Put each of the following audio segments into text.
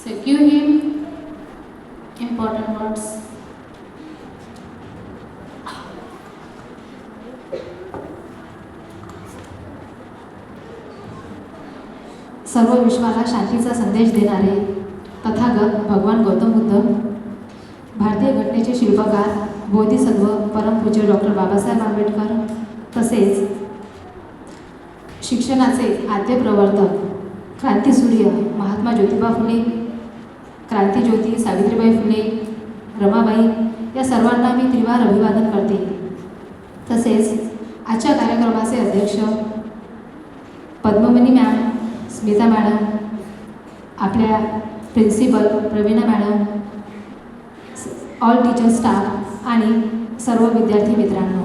So give him important words. सर्व विश्वाला शांतीचा संदेश देणारे तथागत भगवान गौतम बुद्ध, भारतीय घटनेचे शिल्पकार बोधिसत्व परमपूज्य डॉक्टर बाबासाहेब आंबेडकर, तसेच शिक्षणाचे आद्य प्रवर्तक क्रांतीसूर्य महात्मा ज्योतिबा फुले, क्रांतीज्योती सावित्रीबाई फुले, रमाबाई या सर्वांना मी त्रिवार अभिवादन करते. तसेच आजच्या कार्यक्रमाचे अध्यक्ष पद्ममणी मॅम, स्मिता मॅडम, आपल्या प्रिन्सिपल प्रवीणा मॅडम, ऑल टीचर स्टाफ आणि सर्व विद्यार्थी मित्रांनो,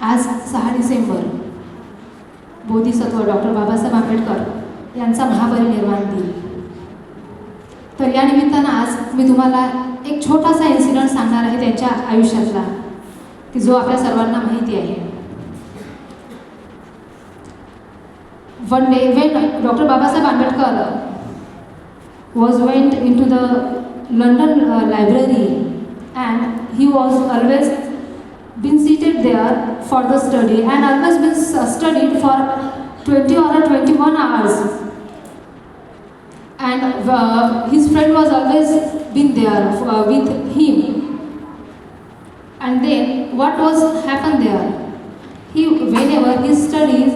आज 6 डिसेंबर बोधिसत्व डॉक्टर बाबासाहेब आंबेडकर यांचा महापरिनिर्वाण दिन. तर या निमित्तानं आज मी तुम्हाला एक छोटासा इन्सिडेंट सांगणार आहे त्यांच्या आयुष्यातला, की जो आपल्या सर्वांना माहिती आहे. One day when Dr. Babasaheb Ambedkar went into the London library, and he was always been seated there for the study and always been studied for 20 or 21 hours, and his friend was always been there with him. And then what was happened there, whenever he studies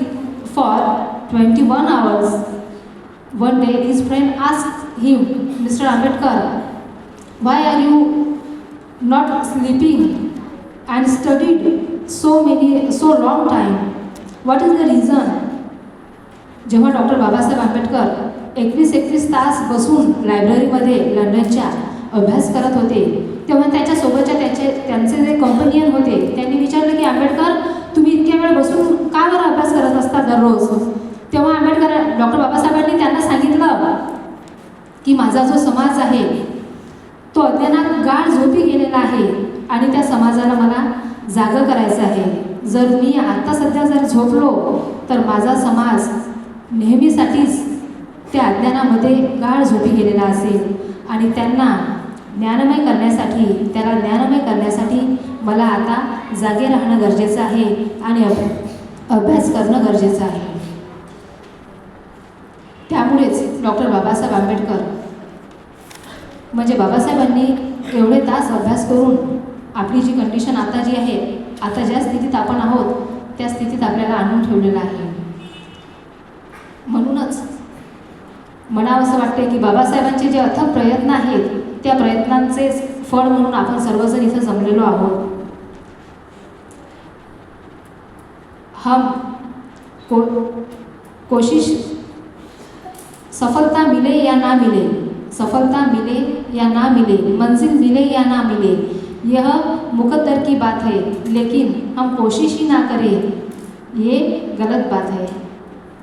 for 21 hours, one day his friend asked him, Mr. Ambedkar, why are you not sleeping and studied so long time? What is the reason? जेव्हा doctor Babasaheb Ambedkar 21 तास बसून लायब्ररीमध्ये लंडनच्या अभ्यास करत होते, तेव्हा त्याच्यासोबतच्या त्यांचे जे कंपनियन होते त्यांनी विचारलं की आंबेडकर, तुम्ही इतक्या वेळ बसून का बरं अभ्यास करत असता दररोज? तेव्हा डॉक्टर बाबासाहेबांनी त्यांना सांगितलं की माझा जो समाज आहे तो अज्ञानात गाढ झोपी गेलेला आहे आणि त्या समाजाला मला जागं करायचं आहे. जर मी आता सध्या जर झोपलो तर माझा समाज नेहमीसाठीच त्या अज्ञानामध्ये गाढ झोपी गेलेला असेल आणि त्याला ज्ञानमय करण्यासाठी मला आता जागे राहणं गरजेचं आहे आणि अभ्यास करणं गरजेचं आहे. त्यामुळेच डॉक्टर बाबासाहेब आंबेडकर म्हणजे बाबासाहेबांनी एवढे तास अभ्यास करून आपली जी कंडिशन आता जी आहे, आता ज्या स्थितीत आपण आहोत त्या स्थितीत आपल्याला आणून ठेवलेलं आहे. म्हणूनच मला असं वाटते की बाबासाहेबांचे जे अथक प्रयत्न आहेत त्या प्रयत्नांचे फळ म्हणून आपण सर्वजण इथं जमलेलो आहोत. हम कोशिश सफलता मिले या ना मिले, सफलता मिले या ना मिले, मंजिल मिले या ना मिले, यह मुकद्दर की बात है, लेकिन हम कोशिश ही ना करें ये गलत बात है.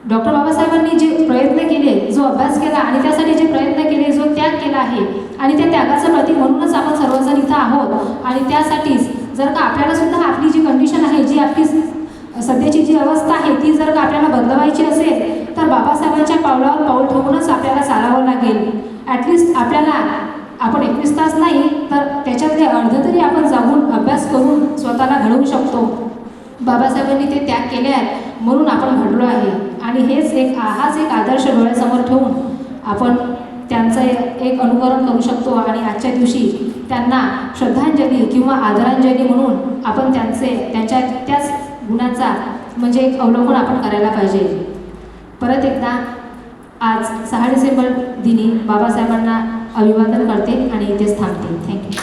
डॉक्टर बाबासाहेबांनी जे प्रयत्न केले, जो अभ्यास केला आणि त्यासाठी जे प्रयत्न केले, जो त्याग केला आहे आणि त्या त्यागाचं प्रतीक म्हणूनच आपण सर्वजण इथं आहोत. आणि त्यासाठीच जर का आपल्याला सुद्धा आपली जी कंडिशन आहे, जी आपली सध्याची जी अवस्था आहे ती जर का आपल्याला बदलवायची असेल तर बाबासाहेबांच्या पावलावर पाऊल ठेवूनच आपल्याला चालावं लागेल. ॲटलिस्ट आपल्याला आपण 21 तास नाही तर त्याच्यातले अर्ध तरी आपण जाऊन अभ्यास करून स्वतःला घडवू शकतो. बाबासाहेबांनी ते त्याग केले आहेत म्हणून आपण घडलो आहे आणि हाच एक आदर्श डोळ्यासमोर ठेवून आपण त्यांचं एक अनुकरण करू शकतो आणि आजच्या दिवशी त्यांना श्रद्धांजली किंवा आदरांजली म्हणून आपण त्याच गुणांचा म्हणजे एक अवलोकन आपण करायला पाहिजे. परत एकदा आज 6 डिसेंबर दिनी बाबासाहेबांना अभिवादन करते आणि इथेच थांबते. थँक्यू.